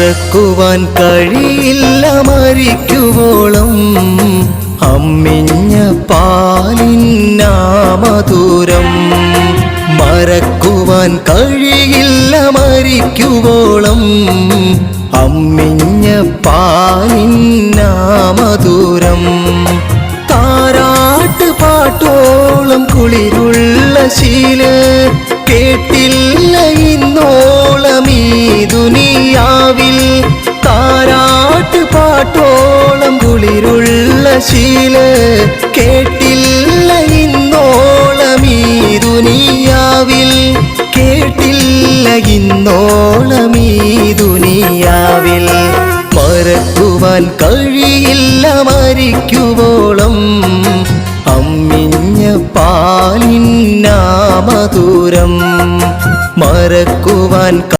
മറക്കുവാൻ കഴിയില്ല മരിക്കുവോളം അമ്മിഞ്ഞ പാലിന്നാമധുരം. മറക്കുവാൻ കഴിയില്ല മരിക്കുവോളം അമ്മിഞ്ഞ പാലിന്നാമധുരം. താരാട്ട് പാട്ടോളം കുളിരുള്ള ശീല കേട്ടില്ല ഇന്നോളം ഈ ദുനിയാവിൽ. താരാട്ട് പാട്ടോളം കുളിരുള്ള ശീല കേട്ടില്ല ഇന്നോളം ഈ ദുനിയാവിൽ. കേട്ടില്ല ഇന്നോളം ഈ ദുനിയാവിൽ. മറക്കുവാൻ കഴിയില്ല മരിക്കുവോളം അമ്മിഞ്ഞ പാലിന്നാമധുരം. മറക്കുവാൻ